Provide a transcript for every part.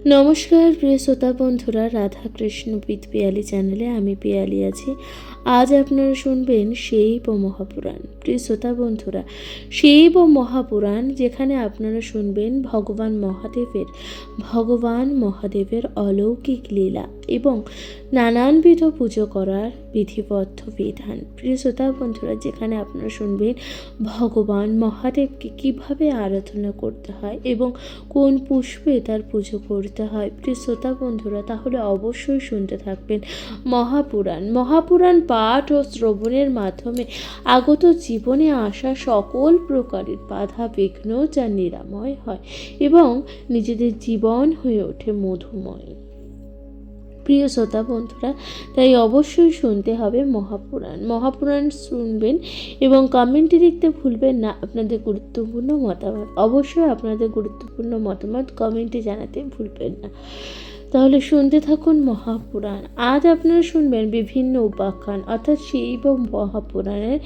নমস্কার প্রিয় শ্রোতা বন্ধুরা, রাধাকৃষ্ণ উইথ পিয়ালি চ্যানেলে আমি পিয়ালি আছি। আজ আপনারা শুনবেন শিব মহাপুরাণ। প্রিয় শ্রোতা বন্ধুরা, শিব মহাপুরাণ যেখানে আপনারা শুনবেন ভগবান মহাদেবের অলৌকিক লীলা এবং নানানবিধ পুজো করার বিধিবদ্ধ বিধান। প্রিয় শ্রোতা বন্ধুরা, যেখানে আপনারা শুনবেন ভগবান মহাদেবকে কিভাবে আরাধনা করতে হয় এবং কোন পুষ্পে তার পুজো করতে হয়। প্রিয় শ্রোতা বন্ধুরা, তাহলে অবশ্যই শুনতে থাকবেন মহাপুরাণ পাঠ ও শ্রবণের মাধ্যমে আগত জীবনে আসা সকল প্রকারের বাধা বিঘ্ন যা নিরাময় হয় এবং নিজেদের জীবন হয়ে ওঠে মধুময়। প্রিয় শ্রোতা বন্ধুরা, তাই অবশ্যই শুনতে হবে মহাপুরাণ শুনবেন এবং কমেন্টে লিখতে ভুলবেন না আপনাদের গুরুত্বপূর্ণ মতামত। অবশ্যই আপনাদের গুরুত্বপূর্ণ মতামত কমেন্টে জানাতে ভুলবেন না। তাহলে শুনতে থাকুন মহাপুরাণ। আজ আপনারা শুনবেন বিভিন্ন উপাখ্যান, অর্থাৎ শিব মহাপুরাণের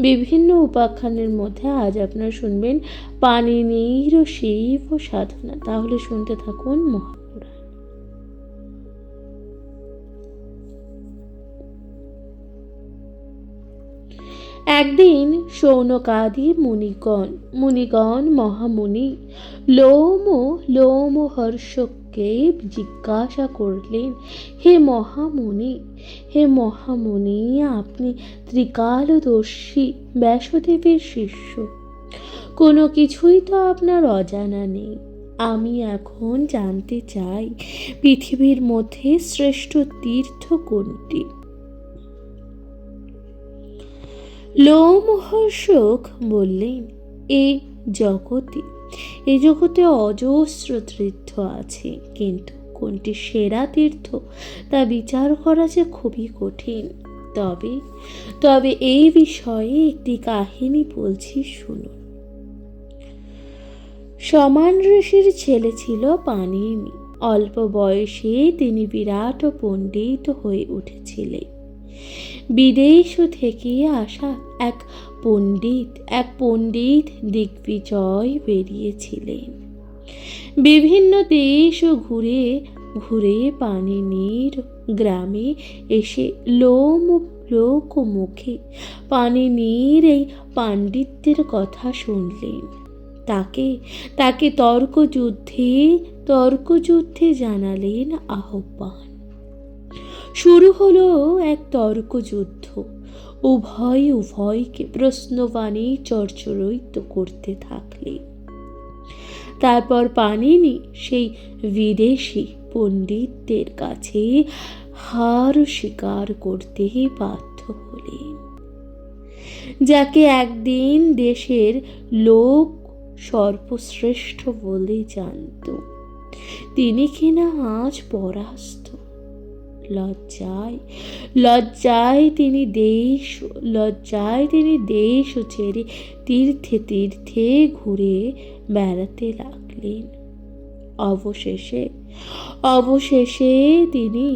বিভিন্ন উপাখ্যানের মধ্যে আজ আপনারা শুনবেন পাণিনির শিব সাধনা। তাহলে শুনতে থাকুন মহাপুরাণ। একদিন শৌনকাদি মুনিগণ মহামুনি লোমহর্ষককে জিজ্ঞাসা করলেন, হে মহামুনি, আপনি ত্রিকালদর্শী ব্যাসদেবের শিষ্য, কোনো কিছুই তো আপনার অজানা নেই। আমি এখন জানতে চাই পৃথিবীর মধ্যে শ্রেষ্ঠ তীর্থ কোনটি? লোমহর্ষক বললেন, এই জগতে অজস্র তীর্থ আছে, কিন্তু কোনটি সেরা তীর্থ তা বিচার করা যে খুবই কঠিন। তবে এই বিষয়ে একটি কাহিনী বলছি, শুনুন। সমান ঋষির ছেলে ছিল পাণিনি। অল্প বয়সে তিনি বিরাট পণ্ডিত হয়ে উঠেছিলেন। বিদেশ থেকে আসা এক পণ্ডিত দিগ্বিজয় বেরিয়েছিলেন। বিভিন্ন দেশ ঘুরে পাণিনির গ্রামে এসে লোকমুখে পাণিনির এই পাণ্ডিত্যের কথা শুনলেন। তাকে তর্কযুদ্ধে জানালেন আহ্বান। শুরু হলো এক তর্কযুদ্ধ। উভয়কে প্রশ্নবাণী চর্চরিত করতে থাকলেন। তারপর পাণিনি সেই বিদেশি পণ্ডিতদের কাছে হার স্বীকার করতে বাধ্য হলেন। যাকে একদিন দেশের লোক সর্বশ্রেষ্ঠ বলে জানত, তিনি কিনা আজ পরাস্ত। লজ্জায় তিনি দেশ ছেড়ে তীর্থে ঘুরে বেড়াতে লাগলেন। অবশেষে তিনি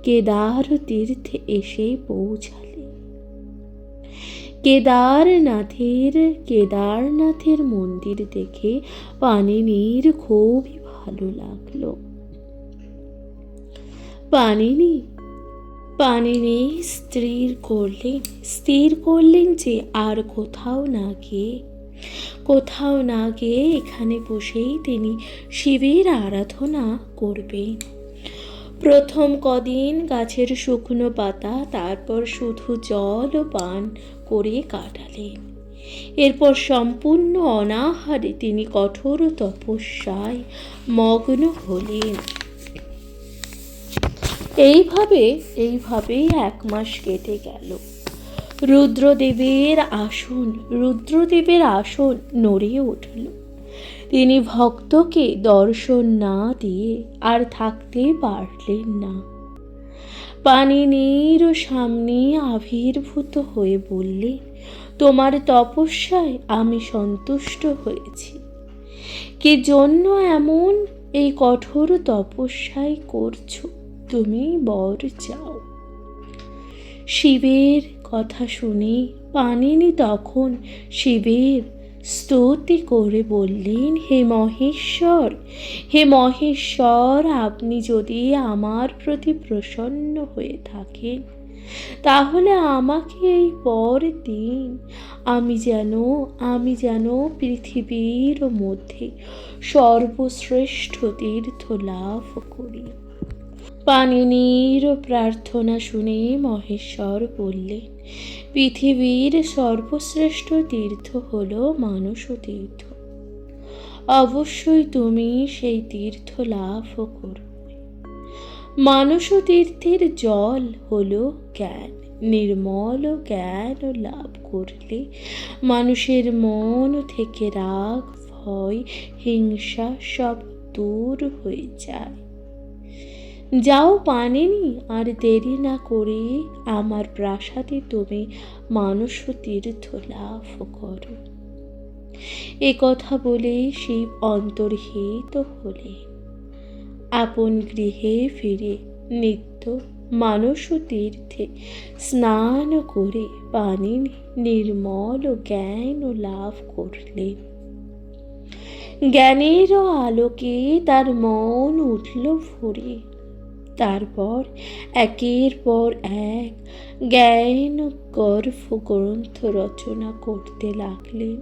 কেদার তীর্থে এসে পৌঁছালেন। কেদারনাথের মন্দির দেখে পাণিনির খুবই ভালো লাগলো। পাণিনি স্থির করলেন যে আর কোথাও না গিয়ে এখানে বসেই তিনি শিবের আরাধনা করবেন। প্রথম কদিন গাছের শুকনো পাতা, তারপর শুধু জল পান করে কাটালেন। এরপর সম্পূর্ণ অনাহারে তিনি কঠোর তপস্যায় মগ্ন হলেন। এইভাবেই 1 মাস কেটে গেল। রুদ্রদেবের আসন নড়ে উঠল। তিনি ভক্তকে দর্শন না দিয়ে আর থাকতে পারলেন না। পাণিনির সামনে আবির্ভূত হয়ে বললেন, তোমার তপস্যায় আমি সন্তুষ্ট হয়েছি। কে জন্য এমন এই কঠোর তপস্যায় করছো? তুমি বর চাও। শিবের কথা শুনে পাণিনি তখন স্তুতি করে বললেন, হে মহেশ্বর, হে মহেশ্বর, আপনি যদি আমার প্রতি প্রসন্ন হয়ে থাকেন তাহলে আমাকে এই বর দিন। আমি যেন পৃথিবীর মধ্যে সর্বশ্রেষ্ঠ তীর্থ লাভ করি। পাণিনির প্রার্থনা শুনে মহেশ্বর বললেন, পৃথিবীর সর্বশ্রেষ্ঠ তীর্থ হল মানস তীর্থ। অবশ্যই তুমি সেই তীর্থ লাভ করবে। মানস তীর্থের জল হল জ্ঞান। নির্মল জ্ঞান লাভ করলে মানুষের মন থেকে রাগ, ভয়, হিংসা সব দূর হয়ে যায়। যাও পানিনি, আর দেরি না করে আমার প্রাসাদে তুমি মানস তীর্থ লাভ করো। এ কথা বলে শিব অন্তর্হিত হলেন। আপন গৃহে ফিরে নিত্য মানস তীর্থে স্নান করে পানিনি নির্মল জ্ঞান লাভ করলেন। জ্ঞানের আলোকে তার মন উঠল ভরে। তারপর একের পর এক জ্ঞান গর্ভ গ্রন্থ রচনা করতে লাগলেন।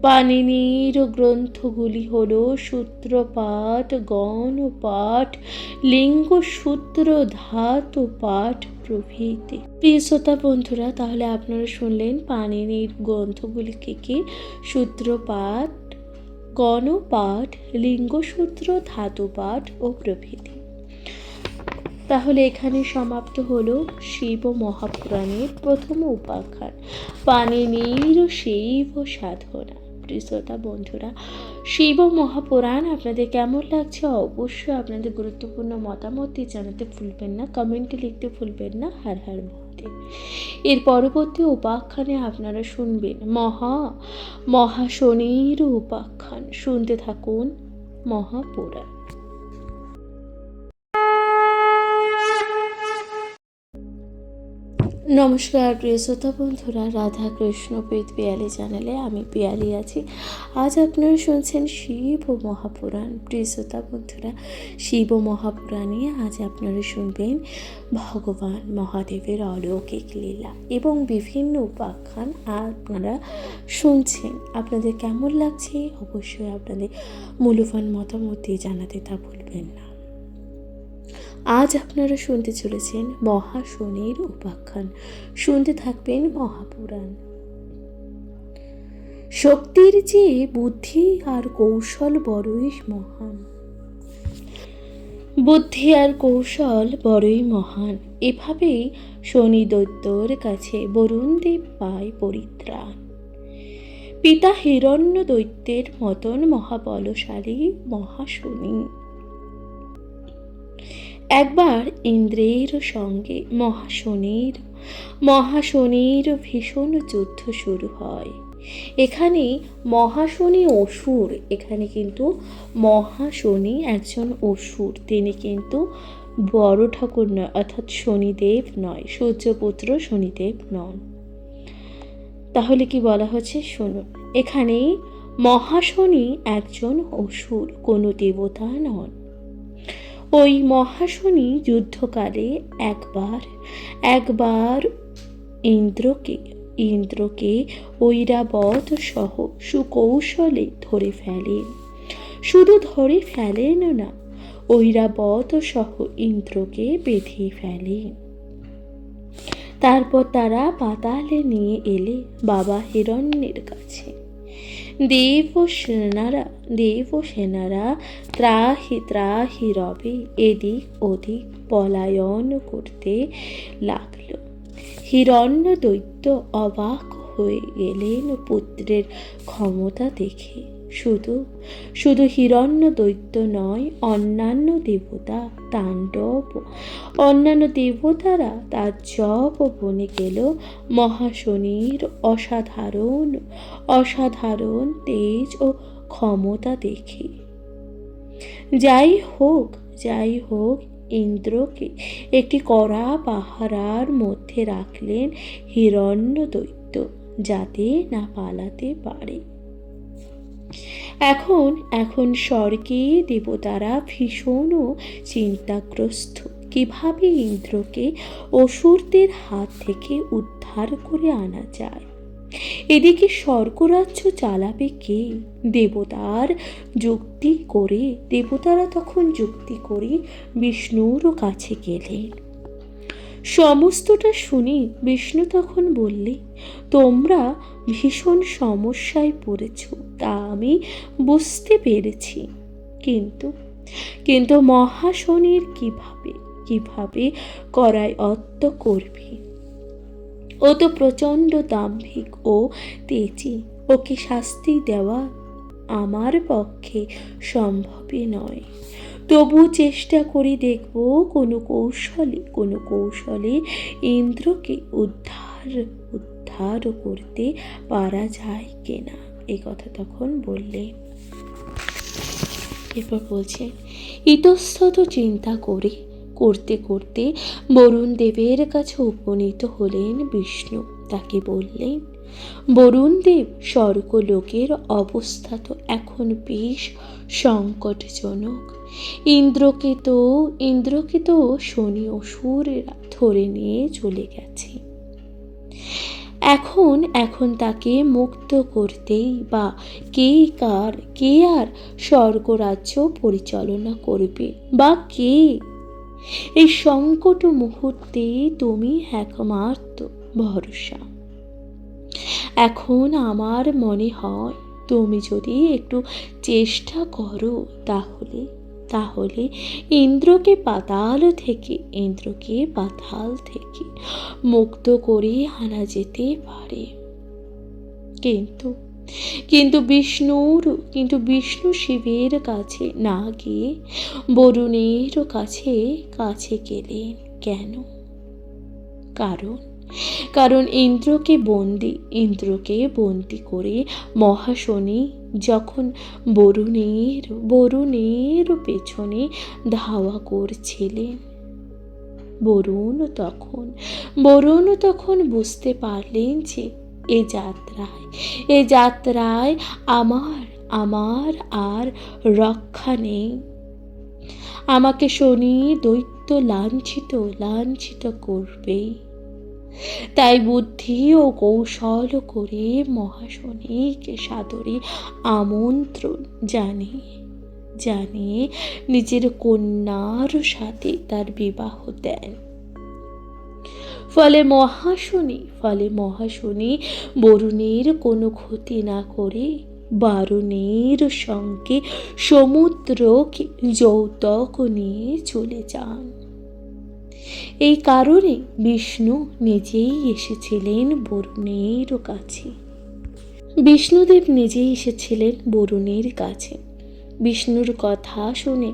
পাণিনির গ্রন্থগুলি হল সূত্রপাঠ, গণপাঠ, লিঙ্গসূত্র, ধাতুপাঠ প্রভৃতি। প্রিয় শ্রোতা বন্ধুরা, তাহলে আপনারা শুনলেন পাণিনির গ্রন্থগুলি কি? সূত্রপাঠ, গণপাঠ, লিঙ্গসূত্র, ধাতুপাঠ ও প্রভৃতি। তাহলে এখানে সমাপ্ত হলো শিব মহাপুরাণের প্রথম উপাখ্যান, পাণিনির শৈব সাধনা। শ্রোতা বন্ধুরা, শিব মহাপুরাণ আপনাদের কেমন লাগছে অবশ্যই আপনাদের গুরুত্বপূর্ণ মতামত জানাতে ভুলবেন না, কমেন্টে লিখতে ভুলবেন না। হর হর মহাদেব। এর পরবর্তী উপাখ্যানে আপনারা শুনবেন মহাশনির উপাখ্যান। শুনতে থাকুন মহাপুরাণ। নমস্কার প্রিয় শ্রোতা বন্ধুরা, রাধা কৃষ্ণ পেত পিয়ালি চ্যানেলে আমি পিয়ালি আছি। আজ আপনারা শুনছেন শিব মহাপুরাণ। প্রিয় শ্রোতা বন্ধুরা, শিব মহাপুরাণে আজ আপনারা শুনবেন ভগবান মহাদেবের অলৌকিক লীলা এবং বিভিন্ন উপাখ্যান আপনারা শুনছেন। আপনাদের কেমন লাগছে অবশ্যই আপনাদের মূল্যবান মতামত দিয়ে জানাতে তা ভুলবেন না। আজ আপনারা শুনতে চলেছেন মহাশনির উপাখ্যান। শুনতে থাকবেন মহাপুরাণ। শক্তির চেয়ে বুদ্ধি আর কৌশল বড়ই মহান। বুদ্ধি আর কৌশল বড়ই মহান। এভাবেই শনি দৈত্যর কাছে বরুণদেব পায় পরিত্রাণ। পিতা হিরণ্য দৈত্যের মতন মহাবলশালী মহাশনি একবার ইন্দ্রের সঙ্গে মহাশনির ভীষণ যুদ্ধ শুরু হয়। এখানে মহাশনি অসুর, এখানে কিন্তু মহাশনি একজন অসুর, তিনি কিন্তু বড় ঠাকুর নয়, অর্থাৎ শনিদেব নয়, সূর্যপুত্র শনিদেব নন। তাহলে কি বলা হচ্ছে শুনুন। এখানে মহাশনি একজন অসুর, কোনো দেবতা নন। ওই মহাশনি যুদ্ধকালে একবার ইন্দ্রকে ঐরাবত সহ সুকৌশলে ধরে ফেলেন। শুধু ধরে ফেলেন না, ঐরাবত সহ ইন্দ্রকে বেঁধে ফেলেন। তারপর তারা পাতালে নিয়ে এলে বাবা হিরণ্যের কাছে। দেবসেনারা ত্রাহি রবে এদিক ওদিক পলায়ন করতে লাগল। হিরণ্য দৈত্য অবাক হয়ে গেলেন পুত্রের ক্ষমতা দেখে। শুধু হিরণ্য দৈত্য নয়, অন্যান্য দেবতারা তার জপ বনে গেল মহাশনির অসাধারণ তেজ ও ক্ষমতা দেখে। যাই হোক ইন্দ্রকে একটি কড়া পাহারার মধ্যে রাখলেন হিরণ্য দৈত্য, যাতে না পালাতে পারে। এখন এখন স্বর্গে দেবতারা ভীষণ চিন্তাগ্রস্ত, কিভাবে ইন্দ্রকে অসুরদের হাত থেকে উদ্ধার করে আনা যায়। এদিকে স্বর্গরাজ্য চালাবে কে? দেবতারা তখন যুক্তি করে বিষ্ণুর কাছে গেলেন। সমস্তটা শুনে বিষ্ণু তখন বললে, তোমরা ভীষণ সমস্যায় পড়েছ, তা আমি বুঝতে পেরেছি, কিন্তু কিন্তু মহাশনির কিভাবে করায়ত্ত করবে? ও তো প্রচণ্ড দাম্ভিক ও তেজি, ওকে শাস্তি দেওয়া আমার পক্ষে সম্ভবই নয়। তবু চেষ্টা করে দেখব কোনো কৌশলে ইন্দ্রকে উদ্ধার করতে পারা যায় কিনা। এই কথা তখন বললে। এরপর বলছে, ইতস্তত চিন্তা করতে করতে বরুণ দেবের কাছে উপনীত হলেন বিষ্ণু। তাকে বললেন, বরুণ দেব, স্বর্গলোকের অবস্থা তো এখন বেশ সংকটজনক। ইন্দ্রকে তো শনি অসুরেরা ধরে নিয়ে চলে গেছে। এখন তাকে মুক্ত করতেই বা কে আর স্বর্গরাজ্য পরিচালনা করবে বা কে? এই সংকট মুহূর্তে তুমি একমাত্র ভরসা। এখন আমার মনে হয় তুমি যদি একটু চেষ্টা করো তাহলে ইন্দ্রকে পাতাল থেকে মুক্ত করে আনা যেতে পারে। কিন্তু বিষ্ণু শিবের কাছে না গিয়ে বরুণের কাছে গেলেন কেন? কারণ ইন্দ্রকে বন্দি করে মহাশনি যখন বরুণের পেছনে ধাওয়া করছিলেন, বরুণ তখন বুঝতে পারলেন যে এ যাত্রায় আমার আর রক্ষা নেই। আমাকে শনি দৈত্য লাঞ্ছিত করবেই। তাই বুদ্ধি ও কৌশল করে মহাশনিকে সাদরে আমন্ত্রণ জানিয়ে নিজের কন্যার সাথে তার বিবাহ দেন। ফলে মহাশনি বরুণের কোনো ক্ষতি না করে বারুণের সঙ্গে সমুদ্রকে যৌতুক নিয়ে চলে যান। এই কারণে বিষ্ণু নিজেই এসেছিলেন বরুণের কাছে। বিষ্ণুদেব নিজেই এসেছিলেন বরুণের কাছে। বিষ্ণুর কথা শুনে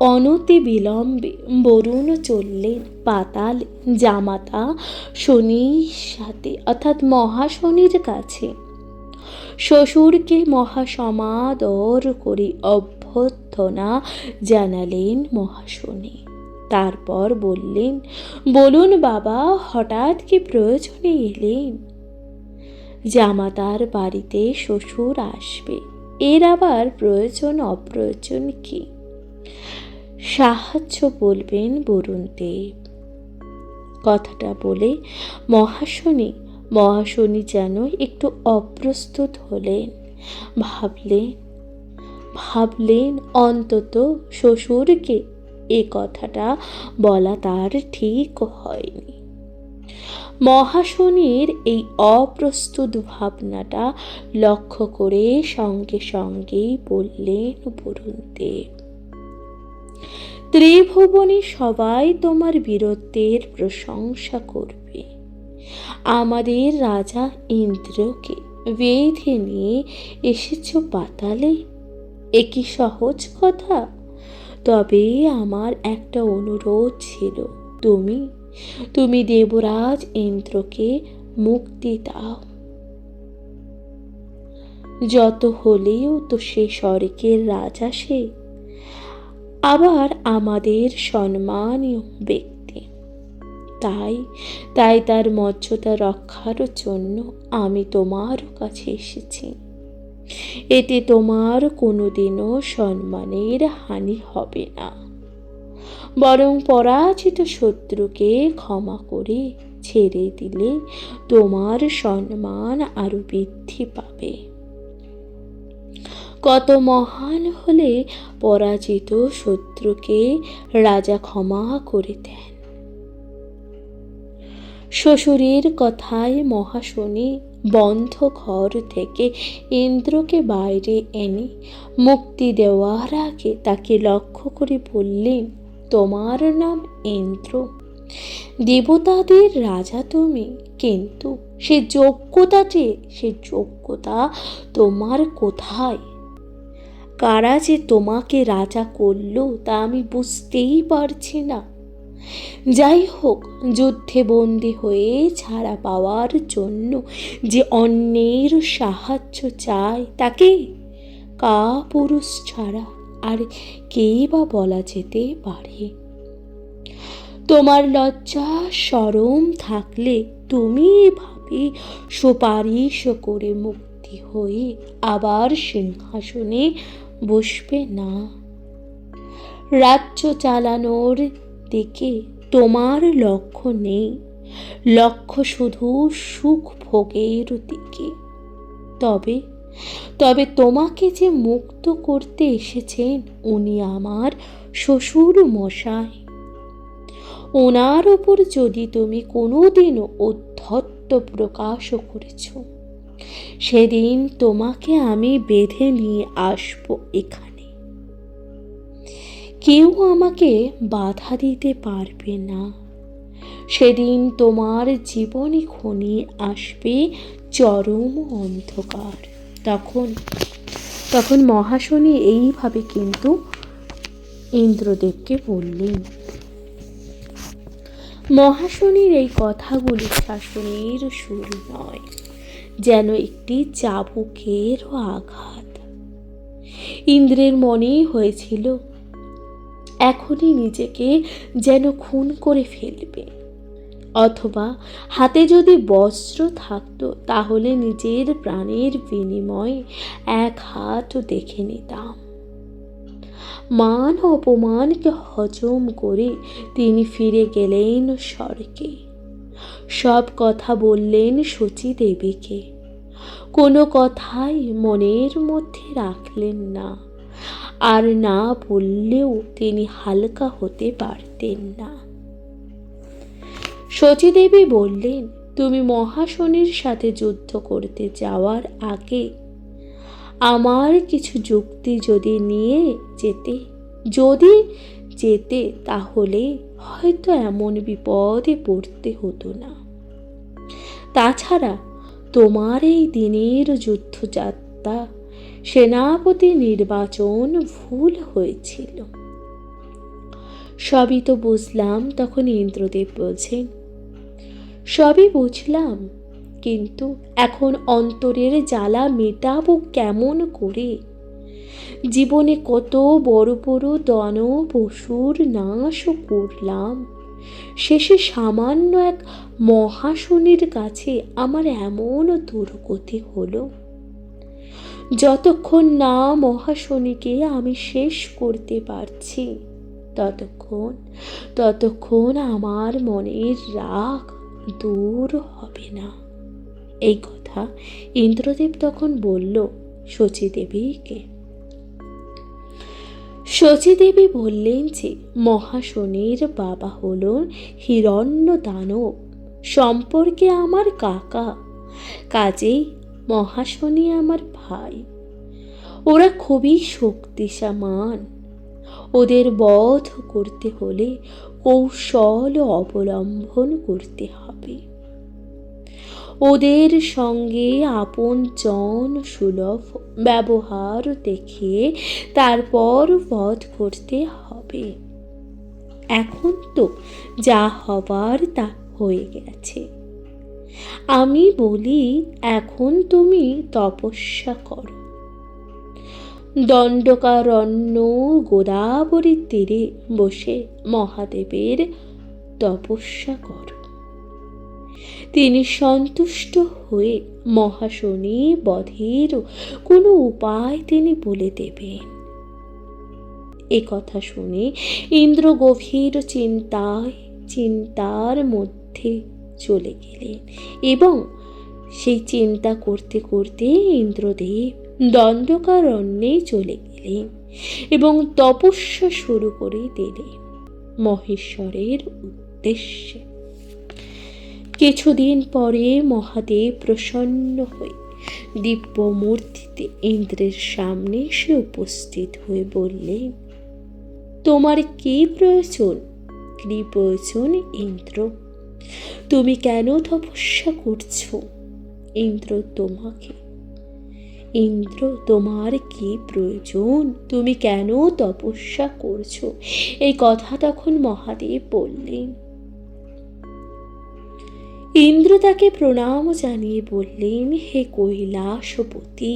অনতি বিলম্বে বরুণ চললেন পাতালে জামাতা শনির সাথে, অর্থাৎ মহাশনির কাছে। শ্বশুরকে মহাসমাদর করে অভ্যর্থনা জানালেন মহাশনি। তারপর বলুন বাবা, হঠাৎ কি প্রয়োজনে এলেন? জামাতার বাড়িতে শ্বশুর আসবে, এর আবার প্রয়োজন অপ্রয়োজন কি? সাহায্য বলবেন বরুণ দেব। কথাটা বলে মহাশনি যেন একটু অপ্রস্তুত হলেন। ভাবলেন অন্তত শ্বশুরকে এ কথাটা বলা তার ঠিক হয়নি। মহাশনির এই অপ্রস্তুত ভাবনাটা লক্ষ্য করে সঙ্গেই বললেন বরুণ দেব, ত্রিভুবনে সবাই তোমার বীরত্বের প্রশংসা করবে। আমাদের রাজা ইন্দ্রকে বেঁধে নিয়ে এসেছ পাতালে, এ কি সহজ কথা? তবে আমার একটা অনুরোধ ছিল, তুমি দেবরাজ ইন্দ্রকে মুক্তি দাও। যত হলেও তো সে স্বর্গের রাজা, সে আবার আমাদের সম্মানীয় ব্যক্তি। তাই তার মর্যাদা রক্ষার জন্য আমি তোমার কাছে এসেছি। এতে তোমার কোনোদিনও সম্মানের হানি হবে না, বরং পরাজিত শত্রুকে ক্ষমা করে ছেড়ে দিলে তোমার সম্মান আরো বৃদ্ধি পাবে। কত মহান হলে পরাজিত শত্রুকে রাজা ক্ষমা করে দেন। শ্বশুরের কথায় মহাশনি বন্ধ ঘর থেকে ইন্দ্রকে বাইরে এনে মুক্তি দেওয়ার আগে তাকে লক্ষ্য করে বললেন, তোমার নাম ইন্দ্র, দেবতাদের রাজা তুমি, কিন্তু সে যোগ্যতা তোমার কোথায়? কারা যে তোমাকে রাজা করলো তা আমি বুঝতেই পারছি না। যাই হোক, যুদ্ধে বন্দী হয়ে ছাড়া পাওয়ার জন্য যে অন্যের সাহায্য চায় তাকে কাপুরুষ ছাড়া আর কে বা বলা যেতে পারে? তোমার লজ্জা শরম থাকলে তুমি এভাবে সুপারিশ করে মুক্তি হয়ে আবার সিংহাসনে বসবে না। রাজ্য চালানোর দিকে তোমার লক্ষ্য নেই, লক্ষ্য শুধু সুখ ভোগের দিকে। তবে তোমাকে যে মুক্ত করতে এসেছেন উনি আমার শ্বশুর মশাই। ওনার ওপর যদি তুমি কোনোদিনও ঔদ্ধত্য প্রকাশ করেছ, সেদিন তোমাকে আমি বেঁধে নিয়ে আসবো এখানে। কেউ আমাকে বাধা দিতে পারবে না। সেদিন তোমার জীবনে ঘনিয়ে আসবে চরম অন্ধকার। তখন মহাশনি এইভাবে কিন্তু ইন্দ্রদেবকে বললেন। মহাশনির এই কথাগুলি শাসনের সুর নয়, যেন একটি চাবুকের আঘাত। ইন্দ্রের মনে হয়েছিল এখনই নিজেকে যেন খুন করে ফেলবে, অথবা হাতে যদি বস্ত্র থাকতো তাহলে নিজের প্রাণের বিনিময়ে এক হাত দেখে নিতাম। মান অপমানকে হজম করে তিনি ফিরে গেলেন স্বর্গে। সব কথা বললেন শচী দেবীকে, কোনো কথাই মনের মধ্যে রাখলেন না, আর না বললেও তিনি হালকা হতে পারতেন না। শচী দেবী বললেন, তুমি মহাশনির সাথে যুদ্ধ করতে যাওয়ার আগে আমার কিছু যুক্তি যদি নিয়ে যেতে তাহলে হয়তো এমন বিপদে পড়তে হতো না। তাছাড়া তোমার এই দিনের যুদ্ধযাত্রা, সেনাপতি নির্বাচন ভুল হয়েছিল। সবই তো বুঝলাম। তখন ইন্দ্রদেব বলছেন, সবই বুঝলাম, কিন্তু এখন অন্তরের জ্বালা মেটাবো কেমন করে? জীবনে কত বড় বড় দানব পশুর নাশও করলাম, শেষে সামান্য এক মহাশনির কাছে আমার এমন দুর্গতি হলো। যতক্ষণ না মহাশনিকে আমি শেষ করতে পারছি ততক্ষণ আমার মনের রাগ দূর হবে না। এই কথা ইন্দ্রদেব তখন বলল শচী দেবীকে। শচী দেবী বললেন যে মহাশনির বাবা হলেন হিরণ্য দানব, সম্পর্কে আমার কাকা, কাজেই মহাশনি আমার ভাই। ওরা খুবই শক্তিশালী। ওদের বধ করতে হলে কৌশল অবলম্বন করতে হবে। ওদের সঙ্গে আপনজন সুলভ ব্যবহার দেখিয়ে তারপর বধ করতে হবে। এখন তো যা হবার তা হয়ে গেছে। আমি বলি, এখন তুমি তপস্যা করো। দণ্ডকারণ্য গোদাবরীর তীরে বসে মহাদেবের তপস্যা করো। তিনি সন্তুষ্ট হয়ে মহাশনি বধের কোনো উপায় তিনি বলে দেবেন। এ কথা শুনে ইন্দ্র গভীর চিন্তার মধ্যে চলে গেলেন এবং সেই চিন্তা করতে করতে ইন্দ্রদেব দণ্ডকারণ্যে চলে গেলেন এবং তপস্যা শুরু করে দিলেন মহেশ্বরের উদ্দেশ্যে। কিছুদিন পরে মহাদেব প্রসন্ন হয়ে দিব্য মূর্তিতে ইন্দ্রের সামনে সে উপস্থিত হয়ে বললেন, তোমার কি প্রয়োজন? কি প্রয়োজন ইন্দ্র? তুমি কেন তপস্যা করছো? ইন্দ্র তোমার কি প্রয়োজন? তুমি কেন তপস্যা করছো? এই কথা তখন মহাদেব বললেন। ইন্দ্র তাকে প্রণাম জানিয়ে বললেন, হে কৈলাসপতি,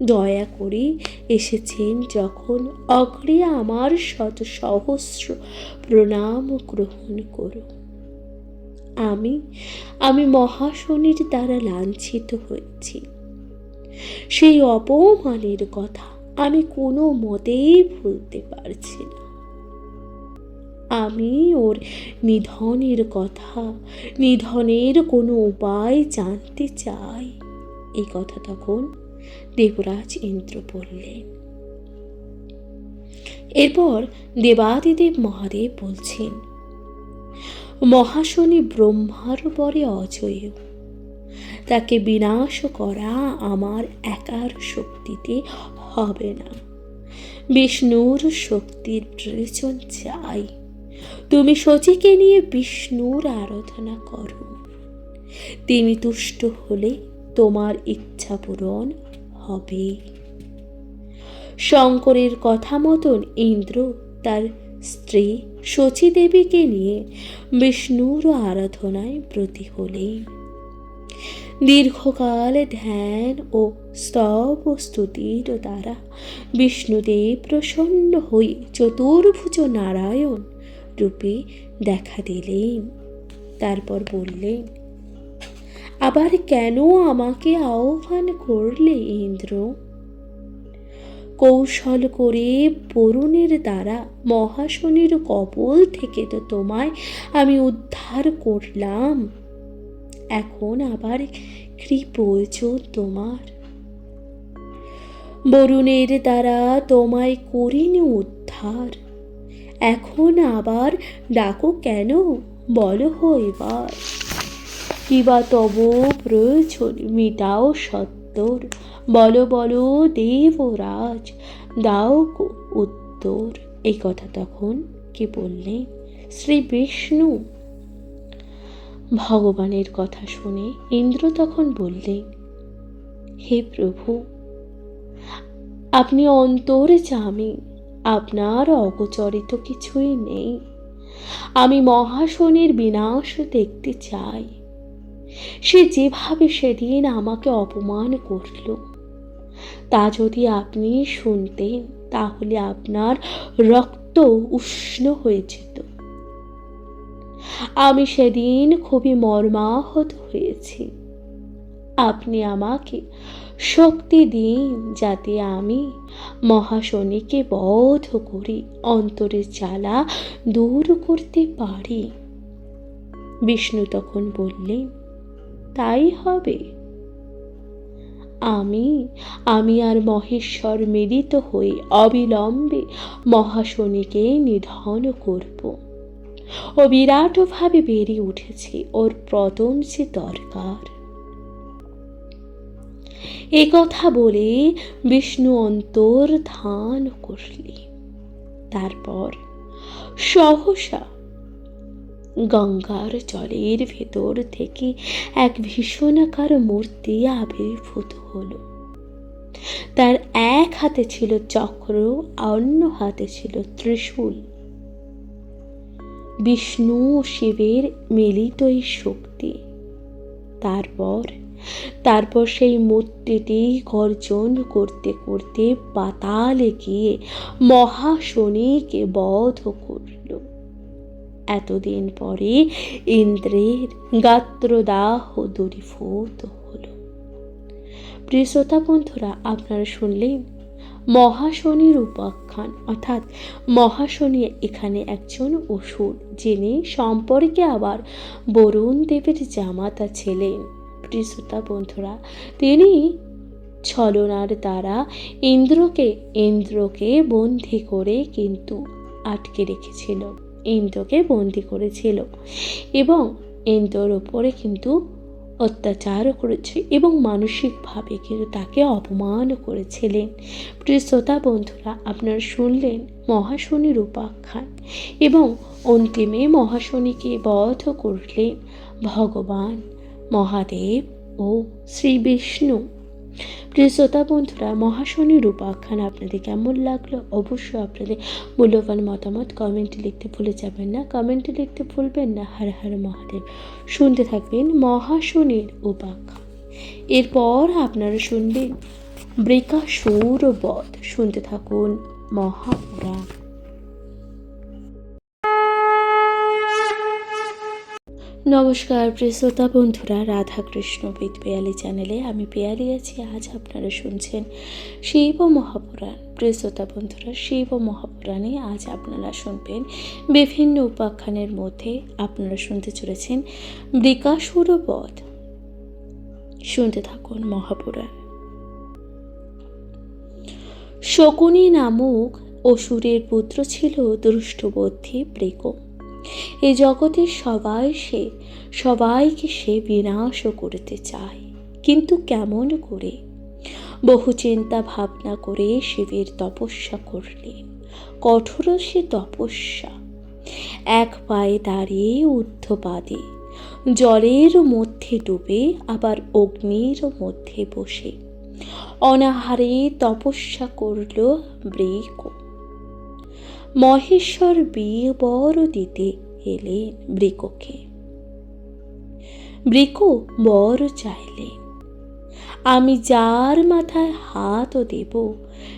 দয়া করে এসেছেন যখন অগ্রে আমার শত সহস্র প্রণাম গ্রহণ করো। আমি মহাশনির দ্বারা লাঞ্ছিত হয়েছি। সেই অপমানের কথা আমি কোনো মতেই ভুলতে পারছি না। আমি ওর নিধনের কোনো উপায় জানতে চাই। এই কথা তখন দেবরাজ ইন্দ্র বললেন। এরপর দেবাদিদেব মহাদেব বলছেন, মহাশনি ব্রহ্মার পরে অজেয়। তাকে বিনাশ করা আমার একার শক্তিতে হবে না। বিষ্ণুর শক্তির প্রয়োজন চাই। তুমি শচীকে নিয়ে বিষ্ণুর আরাধনা করো। তিনি তুষ্ট হলে তোমার ইচ্ছা পূরণ হবে। শঙ্করের কথা মতন ইন্দ্র তার স্ত্রী শচী দেবীকে নিয়ে বিষ্ণুর আরাধনায় ব্রতী হলেন। দীর্ঘকাল ধ্যান ও স্তব ও স্তুতির দ্বারা বিষ্ণুদেব প্রসন্ন হয়ে চতুর্ভুজ নারায়ণ রূপে দেখা দিলেন। তারপর বললেন, আবার কেন আমাকে আহ্বান করলে ইন্দ্র? কৌশল করে বরুণের দ্বারা মহাশনির কবল থেকে তো তোমায় আমি উদ্ধার করলাম। এখন আবার কি প্রয়োজন তোমার? বরুণের দ্বারা তোমায় করিনি উদ্ধার। এখন আবার ডাকো কেন? বলো এবার কিবা তব প্রয়োজন, মিটাও সত্তর। বলো দেবরাজ, দাও উত্তর। এই কথা তখন কি বললেন? শ্রী বিষ্ণু। ভগবানের কথা শুনে ইন্দ্র তখন বললেন, হে প্রভু, আপনি অন্তর্যামী, আপনার অগোচরিত কিছুই নেই। আমি মহাশনির বিনাশ দেখতে চাই। সে যেভাবে সেদিন আমাকে অপমান করল, তা যদি আপনি শুনতেন তাহলে আপনার রক্ত উষ্ণ হয়ে যেত। আমি সেদিন খুবই মর্মাহত হয়েছি। আপনি আমাকে শক্তি দিন যাতে আমি মহাশনিকে বধ করি অন্তরের জ্বালা দূর করতে পারি। বিষ্ণু তখন বললেন, তাই হবে। আমি আর মহেশ্বর মিলিত হয়ে অবিলম্বে মহাশনিকে নিধন করব। ও বিরাটভাবে বেরিয়ে উঠেছে, ওর পতন যে দরকার। এ কথা বলে বিষ্ণু অন্তর্ধান করলেন। তারপর সহসা গঙ্গার জলের ভেতর থেকে এক ভীষণাকার মূর্তি আবির্ভূত হলো। তার এক হাতে ছিল চক্র, অন্য হাতে ছিল ত্রিশূল। বিষ্ণু ও শিবের মিলিত এই শক্তি। তারপর সেই মূর্তিটি গর্জন করতে করতে পাতালে গিয়ে মহাশনিকে বধ করল। এতদিন পরে ইন্দ্রের গাত্রদাহ দূরীভূত হলো। প্রিয় শ্রোতা বন্ধুরা, আপনারা শুনলেন মহাশনির উপাখ্যান, অর্থাৎ মহাশনি এখানে একজন অসুর, যিনি সম্পর্কে আবার বরুণ দেবের জামাতা ছিলেন। প্রিয় শ্রোতা বন্ধুরা, তিনি ছলনার দ্বারা ইন্দ্রকে বন্দি করে কিন্তু আটকে রেখেছিল, ইন্দ্রকে বন্দি করেছিল এবং ইন্দ্রর ওপরে কিন্তু অত্যাচার করেছে এবং মানসিকভাবে কিন্তু তাকে অপমান করেছিলেন। প্রিয় শ্রোতা বন্ধুরা, আপনারা শুনলেন মহাশনির উপাখ্যান এবং অন্তিমে মহাশনিকে বধ করলেন ভগবান মহাদেব ও শ্রী বিষ্ণু। প্রিয় শ্রোতা বন্ধুরা, মহাশনির উপাখ্যান আপনাদের কেমন লাগলো অবশ্যই আপনাদের মূল্যবান মতামত কমেন্টে লিখতে ভুলে যাবেন না, কমেন্টে লিখতে ভুলবেন না। হর হর মহাদেব। শুনতে থাকবেন মহাশনির উপাখ্যান। এরপর আপনারা শুনবেন বৃকাসুর বধ। শুনতে থাকুন মহাপুরাণ। নমস্কার প্রিয় শ্রোতা বন্ধুরা, রাধাকৃষ্ণ বিদ পেয়ালি চ্যানেলে আমি পেয়ালি আছি। আজ আপনারা শুনছেন শিব মহাপুরাণ। প্রিয় শ্রোতা বন্ধুরা, শিব মহাপুরাণে আজ আপনারা শুনবেন বিভিন্ন উপাখ্যানের মধ্যে আপনারা শুনতে চলেছেন বৃকাসুর বধ। শুনতে থাকুন মহাপুরাণ। শকুনি নামক অসুরের পুত্র ছিল দুষ্টবুদ্ধি বৃক। এই জগতের সবাইকে সে বিনাশ করতে চায়, কিন্তু কেমন করে? বহু চিন্তা ভাবনা করে শিবের তপস্যা করলেন। কঠোর সে তপস্যা। এক পায়ে দাঁড়িয়ে ঊর্ধ্বপাদে, জলের মধ্যে ডুবে আবার অগ্নির মধ্যে বসে অনাহারে তপস্যা করল বৃক। মহেশ্বর বর দিতে এলেন বৃককে। বৃক বর চাইলেন, আমি যার মাথায় হাত দেব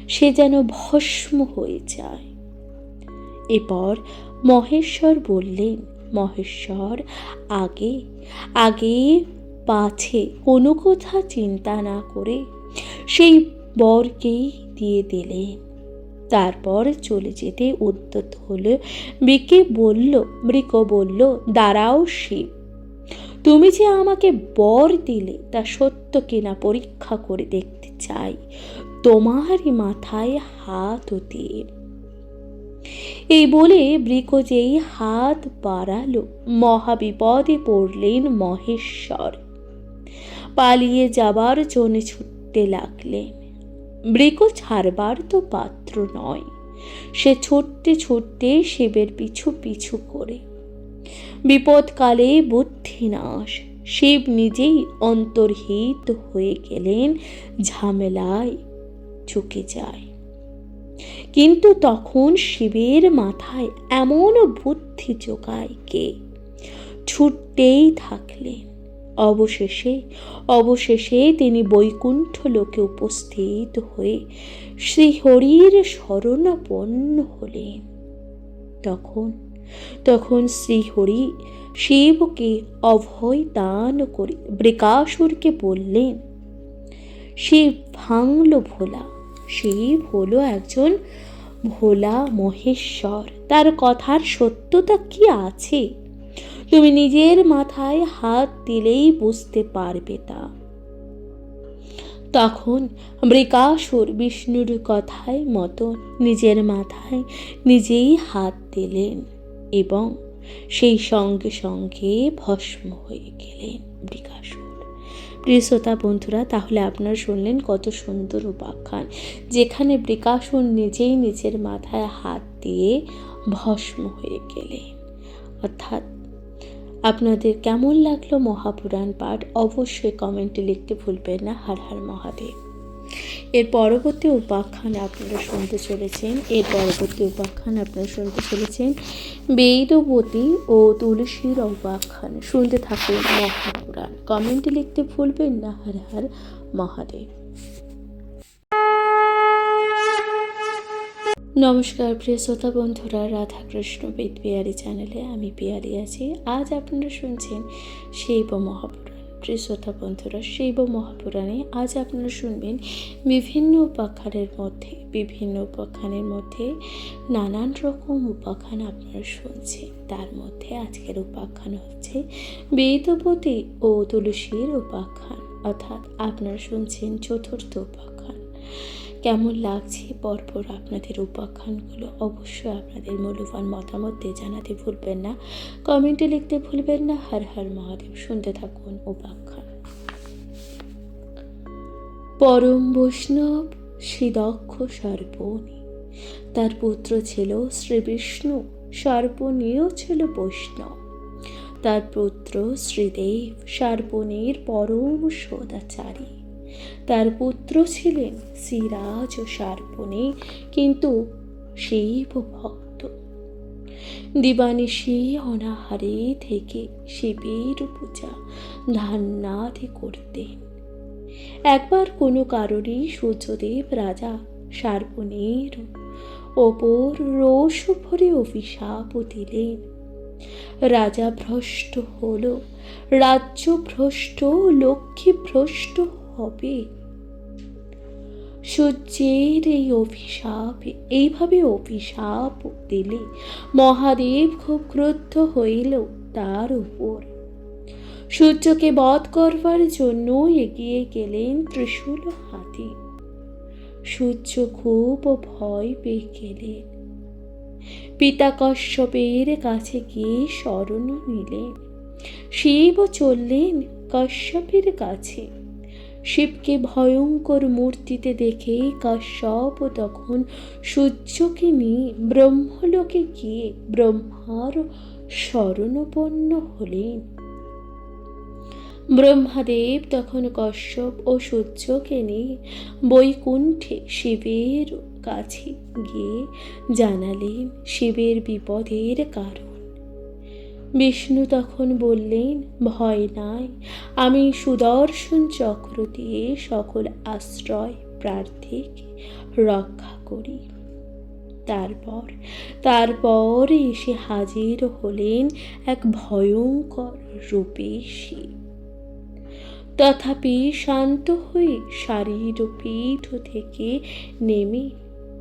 সে যেন ভস্ম হয়ে যায়। এরপর মহেশ্বর বললেন, মহেশ্বর আগে আগে পাছে কোনো কথা চিন্তা না করে সেই বরকেই দিয়ে দিলেন। তারপর চলে যেতে উদ্যত হলো। বৃক বলল, দাঁড়াও শিব, তুমি যে আমাকে বর দিলে তা সত্য কিনা পরীক্ষা করে দেখতে চাই, তোমারই মাথায় হাত দিয়ে। এই বলে বৃক যেই হাত বাড়ালো, মহাবিপদে পড়লেন মহেশ্বর। পালিয়ে যাবার জন্য ছুটতে লাগলেন। বৃক ছাড়বার তো পাত্র নয়, সে ছুটতে ছুটতে শিবের পিছু পিছু করে। বিপদকালে বুদ্ধিনাশ, শিব নিজেই অন্তর্হিত হয়ে গেলেন, ঝামেলায় চুকে যায়। কিন্তু তখন শিবের মাথায় এমন বুদ্ধি জোগায় কে? ছুটতেই থাকলেন। অবশেষে তিনি বৈকুণ্ঠ লোকে উপস্থিত হয়ে শ্রীহরির শরণাপন্ন হলেন। তখন শ্রীহরি শিবকে অভয় দান করে বৃকাসুরকে বললেন, শিব ভাঙল ভোলা। শিব হলো একজন ভোলা মহেশ্বর, তার কথার সত্যতা কি আছে? তুমি নিজের মাথায় হাত দিলেই বুঝতে পারবে তা। তখন বৃকাসুর বিষ্ণুর কথায় মতো নিজের মাথায় নিজেই হাত দিলেন এবং সেই সঙ্গে সঙ্গে ভস্ম হয়ে গেলেন বৃকাসুর। প্রিয় শ্রোতা বন্ধুরা, তাহলে আপনারা শুনলেন কত সুন্দর উপাখ্যান, যেখানে বৃকাসুর নিজেই নিজের মাথায় হাত দিয়ে ভস্ম হয়ে গেলেন। অর্থাৎ আপনাদের কেমন লাগলো মহাপুরাণ পাঠ অবশ্যই কমেন্টে লিখতে ভুলবেন না। হর হর মহাদেব। এর পরবর্তী উপাখ্যান আপনারা শুনতে চলেছেন বেদবতী ও তুলসীর উপাখ্যান। শুনতে থাকুন মহাপুরাণ। কমেন্টে লিখতে ভুলবেন না। হর হর মহাদেব। নমস্কার প্রিয় শ্রোতা বন্ধুরা, রাধাকৃষ্ণ বেদ পিয়ারি চ্যানেলে আমি পিয়ারি আছি। আজ আপনারা শুনছেন শৈব মহাপুরাণ। প্রিয় শ্রোতা বন্ধুরা, শৈব মহাপুরাণে আজ আপনারা শুনবেন বিভিন্ন উপাখ্যানের মধ্যে নানান রকম উপাখ্যান আপনারা শুনছেন। তার মধ্যে আজকের উপাখ্যান হচ্ছে বেদবতী ও তুলসীর উপাখ্যান, অর্থাৎ আপনারা শুনছেন চতুর্থ উপাখ্যান। কেমন লাগছে পরপর আপনাদের উপাখ্যানগুলো অবশ্যই আপনাদের মূল্যবান মতামত দিয়ে জানাতে ভুলবেন না, কমেন্টে লিখতে ভুলবেন না। হর হর মহাদেব। শুনতে থাকুন উপাখ্যান। পরম বৈষ্ণব শ্রীদক্ষ সর্বণী, তার পুত্র ছিল শ্রী বিষ্ণু। সর্বণীও ছিল বৈষ্ণব। তার পুত্র শ্রীদেব সর্বণীর পরম সদাচারী। তার পুত্র ছিলেন শ্রীরাজ ও সর্বণী, কিন্তু শিব ভক্ত। দিবানিশি অনাহারে থেকে শিবের পূজা ধান্যাদি করতেন। একবার কোনো কারণে সূর্যদেব রাজা সর্বণীর ওপর রোষ ভরে অভিশাপ দিলেন। রাজা ভ্রষ্ট হল, রাজ্য ভ্রষ্ট, লক্ষ্মী ভ্রষ্ট হবে। সূর্যের এইভাবে অভিশাপ দিলে মহাদেব খুব ক্রুদ্ধ হইল তার উপর। সূর্যকে বধ করবার জন্য এগিয়ে গেলেন ত্রিশূল হাতে। সূর্য খুব ভয় পেয়ে গেলেন। পিতা কশ্যপের কাছে গিয়ে শরণ নিলেন। শিব চললেন কশ্যপের কাছে। শিবকে ভয়ঙ্কর মূর্তিতে দেখে কশ্যপ তখন সূর্যকে নিয়ে ব্রহ্মলোকে গিয়ে ব্রহ্মার শরণাপন্ন হলেন। ব্রহ্মাদেব তখন কশ্যপ ও সূর্যকে নিয়ে বৈকুণ্ঠে শিবের কাছে গিয়ে জানালেন শিবের বিপদের কারণ। বিষ্ণু তখন বললেন, ভয় নাই, আমি সুদর্শন চক্র দিয়ে সকল আশ্রয় প্রার্থীকে রক্ষা করি। তারপর এসে হাজির হলেন এক ভয়ঙ্কর রূপে শিব। তথাপি শান্ত হয়ে শারীরপীঠ থেকে নেমে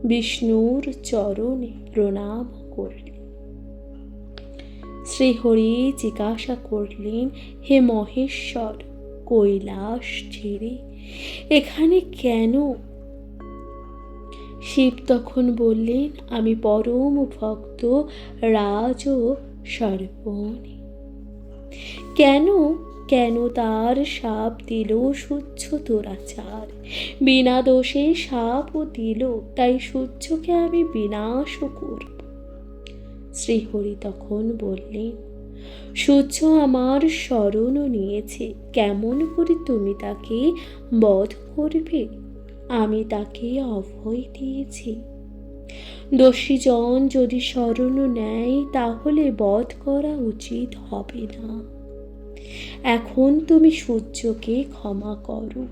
বিষ্ণুর চরণে প্রণাম করলেন। শ্রীহরি জিজ্ঞাসা করলেন, হে মহেশ্বর, কৈলাস ছেড়ে এখানে কেন? শিব তখন বললেন, আমি পরম ভক্ত রাজ সর্বণী। কেন তার শাপ দিল সূর্য দুরাচার? বিনা দোষে শাপ দিল, তাই সূর্যকে আমি বিনাশ করব। শ্রীহরি তখন বললেন, সূর্য আমার শরণ নিয়েছে, কেমন করে তুমি তাকে বধ করবে? আমি তাকে অভয় দিয়েছি। দোষীজন যদি শরণ নেয় তাহলে বধ করা উচিত হবে না। এখন তুমি সূর্যকে ক্ষমা করো।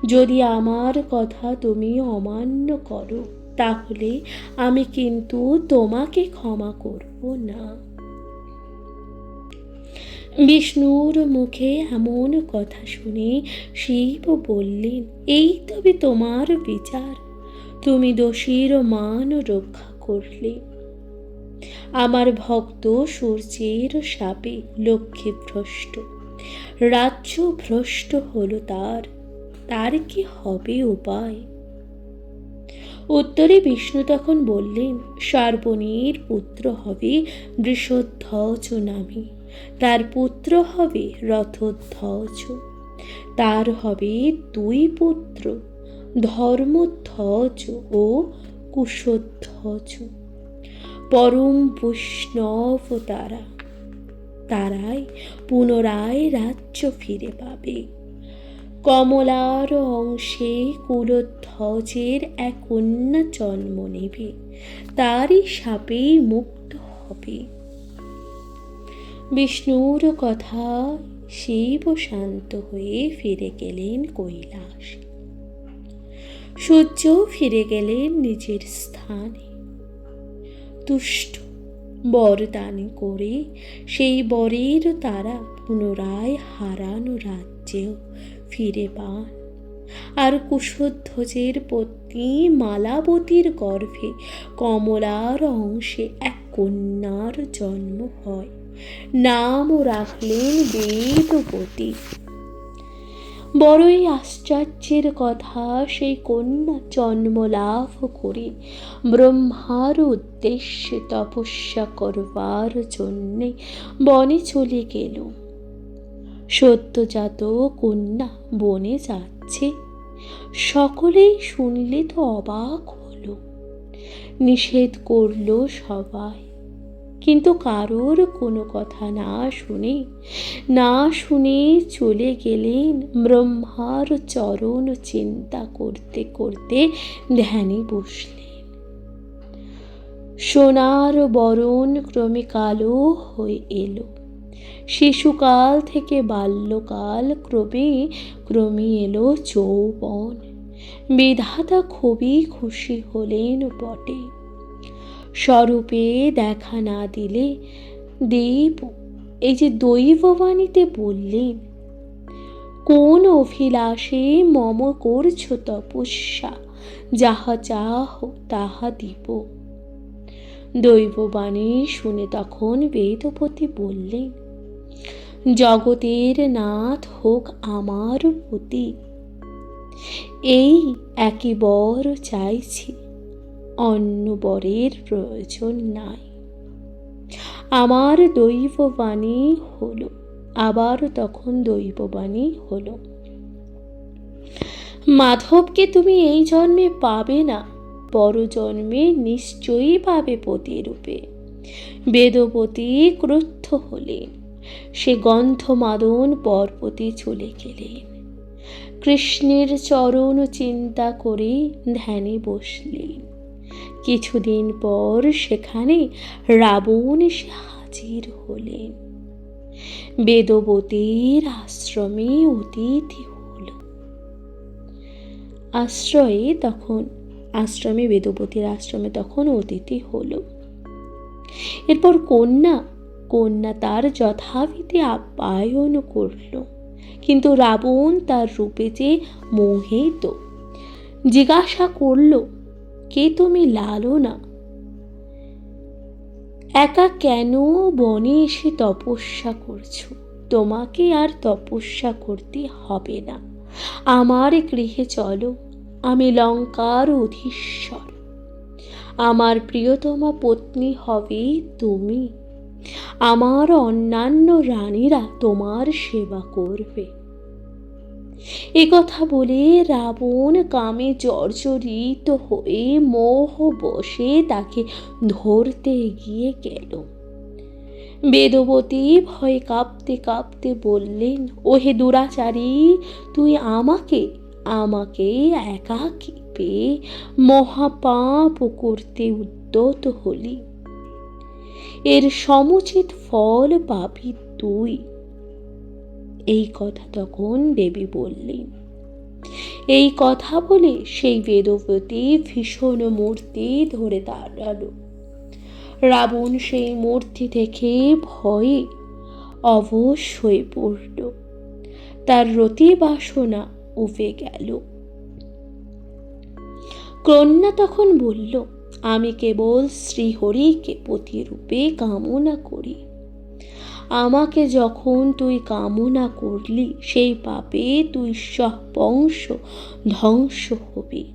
যদি আমার কথা তুমি অমান্য করো তাহলে আমি কিন্তু তোমাকে ক্ষমা করব না। বিষ্ণুর মুখে এমন কথা শুনে শিব বললেন, এই তবে তোমার বিচার? তুমি দোষীর মান রক্ষা করলে। আমার ভক্ত সূর্যের শাপে লক্ষ্মী ভ্রষ্ট, রাজ্য ভ্রষ্ট হলো তার কি হবে উপায়? উত্তরে বিষ্ণু তখন বললেন, সর্বণীর পুত্র হবে বৃষধ্বজ নামে, তার পুত্র হবে রথধ্বজ। তার হবে দুই পুত্র, ধর্মধ্বজ ও কুশধ্বজ। পরম বৈষ্ণব তারাই পুনরায় রাজ্য ফিরে পাবে। কমলার অংশে কুলধ্বজের এক কন্যা জন্ম নেবে, তারই শাপেই মুক্ত হবে। বিষ্ণুর কথা শিব শান্ত হয়ে ফিরে গেলেন কৈলাসে। সূর্য ফিরে গেলেন নিজের স্থানে। তুষ্ট বরদান করে সেই বরের তারা পুনরায় হারানো রাজ্যেও ফিরে পান। আর কুশধ্বজের পত্নী মালাবতীর গর্ভে কমলার অংশে এক কন্যার জন্ম হয়। নামও রাখলেন বেদবতী। বড়ই আশ্চর্যের কথা, সেই কন্যা জন্ম লাভ করে ব্রহ্মার উদ্দেশ্যে তপস্যা করবার জন্যে বনে চলে গেল। সদ্যজাত কন্যা বনে যাচ্ছে, সকলেই শুনলে তো অবাক হলো। নিষেধ করলো সবাই, কিন্তু কারোর কোনো কথা না শুনে চলে গেলেন ব্রহ্মার চরণ চিন্তা করতে করতে ধ্যানে বসলেন। সোনার বরণ ক্রমে কালো হয়ে এলো। শিশুকাল থেকে বাল্যকাল ক্রমে ক্রমে এলো যৌবন। বিধাতা খুবই খুশি হলেন বটে। স্বরূপে দেখা না দিলে দেব, এই যে দৈববাণীতে বললেন, কোন অভিলাষে মম করছ তপস্যা, যাহা চাহ তাহা দিব। দৈববাণী শুনে তখন বেদপতি বললেন, জগতের নাথ হোক আমার পতি, এই একই বর চাইছি, অন্য বরের প্রয়োজন নাই। আমার দৈববাণী হলো, আবার তখন দৈববাণী হলো, মাধবকে তুমি এই জন্মে পাবে না, পর জন্মে নিশ্চয়ই পাবে পতি রূপে। বেদবতী ক্রুদ্ধ হলেন, সে গন্ধমাদন পর্বতে চলে গেলেন। কৃষ্ণের চরণ চিন্তা করে ধ্যানে বসলেন। কিছুদিন পর সেখানে রাবণ এসে হাজির হলেন। বেদবতীর আশ্রমে অতিথি হল। বেদবতীর আশ্রমে তখন অতিথি হলো। এরপর কন্যা তার যথাবিধি আপ্যায়ন করল, কিন্তু রাবণ তার রূপে যে মোহিত। জিজ্ঞাসা করল, কে তুমি লালনা? একা কেন বনে এসে তপস্যা করছো? তোমাকে আর তপস্যা করতে হবে না, আমার গৃহে চলো, আমি লঙ্কার অধীশ্বর। আমার প্রিয়তমা পত্নী হবে তুমি, আমার অন্যান্য রানীরা তোমার সেবা করবে। এ কথা বলে রাবণ কামে জর্জরিত হয়ে মোহ বশে তাকে ধরতে গিয়ে গেল। বেদবতী ভয়ে কাঁপতে কাঁপতে বললেন, ওহে দুরাচারী, তুই আমাকে একাকী পেয়ে মহাপাপ করতে উদ্যত হলি। এর সমুচিত ফল পাবি তুই। এই কথা তখন দেবী বললেন। এই কথা বলে সেই বেদবতী ভীষণ মূর্তি ধরে দাঁড়ালো। রাবণ সেই মূর্তি দেখে ভয়ে অবশ হয়ে পড়ল, তার রতি বাসনা উবে গেল। কন্যা তখন বলল, আমি কেবল শ্রীহরিকে পতিরূপে কামনা করি। আমাকে যখন তুই কামনা করলি, সেই পাপে তুই সবংশ ধ্বংস হবি।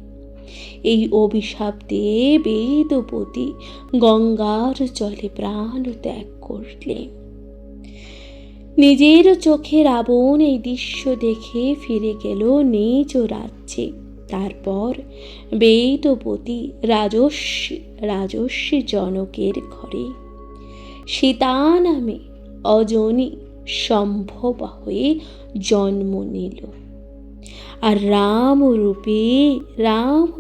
এই অভিশাপ দিয়ে বেদবতী গঙ্গার জলে প্রাণ ত্যাগ করলেন। নিজের চোখে রাবণ এই দৃশ্য দেখে ফিরে গেল নিজ রাজ্যে। তারপর বেদবতী রাজর্ষি জনকের ঘরে সীতা নামে অজনী সম্ভবা হয়ে জন্ম নিল, আর রাম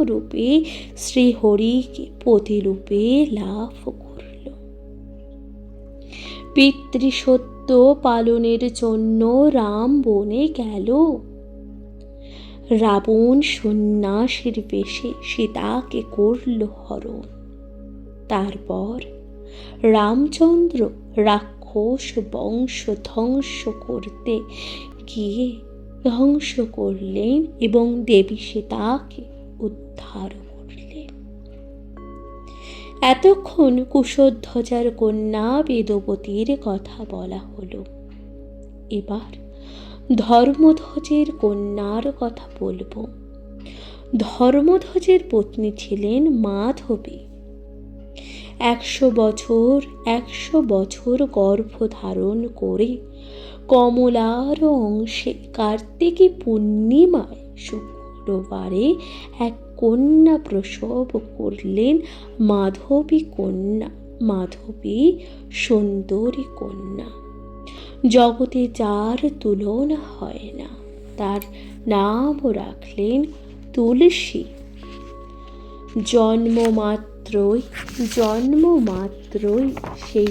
রূপে শ্রীহরিকে পতিরূপে লাভ করল। পিতৃসত্য পালনের জন্য রাম বনে গেল। রাবণ সন্ন্যাসীর বেশে সীতাকে করল হরণ। তারপর রামচন্দ্র রাক্ষস বংশ ধ্বংস করতে গিয়ে ধ্বংস করলেন এবং দেবী সীতাকে উদ্ধার করলেন। এতক্ষণ কুশধ্বজার কন্যা বেদবতীর কথা বলা হলো। এবার ধর্মধ্বজের কন্যার কথা বলবো। ধর্মধ্বজের পত্নী ছিলেন মাধবী। 100 বছর গর্ভধারণ করে কমলার অংশে কার্তিকী পূর্ণিমায় শুক্রবারে এক কন্যা প্রসব করলেন মাধবী কন্যা, মাধবী সুন্দরী কন্যা। জগতে যার তুলনা হয় না, তার নাম রাখলেন তুলসী। জন্মমাত্রই সেই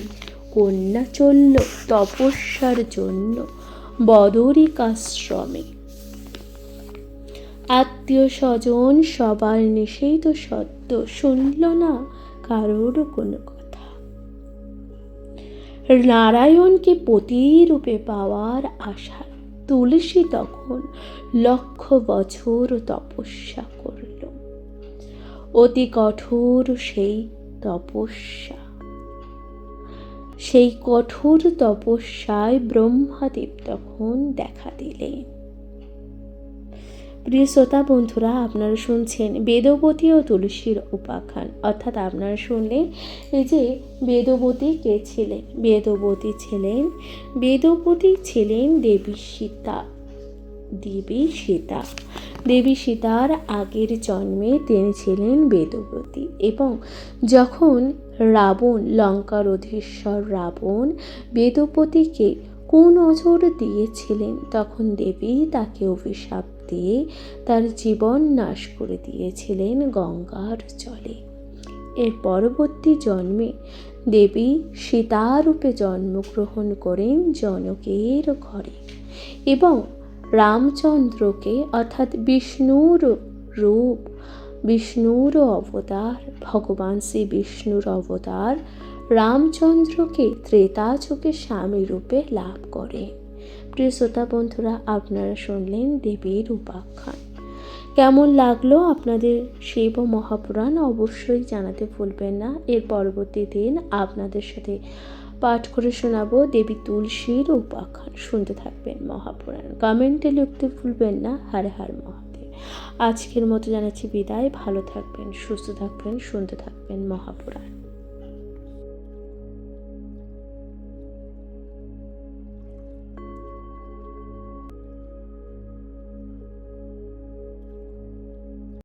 কন্যা চলল তপস্যার জন্য বদরিকাশ্রমে। আত্মীয় স্বজন সবার নিষেধ সত্য শুনল না কারোর কোনো কথা। নারায়ণকে পতিরূপে পাওয়ার আশায় তুলসী তখন 1,00,000 বছর তপস্যা করল। অতি কঠোর সেই তপস্যা। সেই কঠোর তপস্যায় ব্রহ্মাদেব তখন দেখা দিলেন। প্রিয় শ্রোতা বন্ধুরা, আপনারা শুনছেন বেদবতী ও তুলসীর উপাখ্যান। অর্থাৎ আপনারা শুনলেন এই যে বেদবতী কে ছিলেন। বেদবতী ছিলেন দেবী সীতার আগের জন্মে তিনি ছিলেন বেদবতী। এবং যখন রাবণ, লঙ্কার অধীশ্বর রাবণ বেদবতীকে কুনজর দিয়েছিলেন, তখন দেবী তাকে অভিশাপ দিয়ে তার জীবন নাশ করে দিয়েছিলেন গঙ্গার জলে। এর পরবর্তী জন্মে দেবী সীতারূপে জন্মগ্রহণ করেন জনকের ঘরে এবং রামচন্দ্রকে, অর্থাৎ বিষ্ণুর অবতার, ভগবান শ্রী বিষ্ণুর অবতার রামচন্দ্রকে ত্রেতা যুগে স্বামী রূপে লাভ করে। প্রিয় শ্রোতা বন্ধুরা, আপনারা শুনলেন দেবীর উপাখ্যান। কেমন লাগলো আপনাদের শিব মহাপুরাণ অবশ্যই জানাতে ভুলবেন না। এর পরবর্তী দিন আপনাদের সাথে পাঠ করে শোনাবো দেবী তুলসীর উপাখ্যান। শুনতে থাকবেন মহাপুরাণ। কমেন্টে লিখতে ভুলবেন না। হর হর মহাদেব। আজকের মতো জানাচ্ছি বিদায়। ভালো থাকবেন, সুস্থ থাকবেন, শুনতে থাকবেন মহাপুরাণ।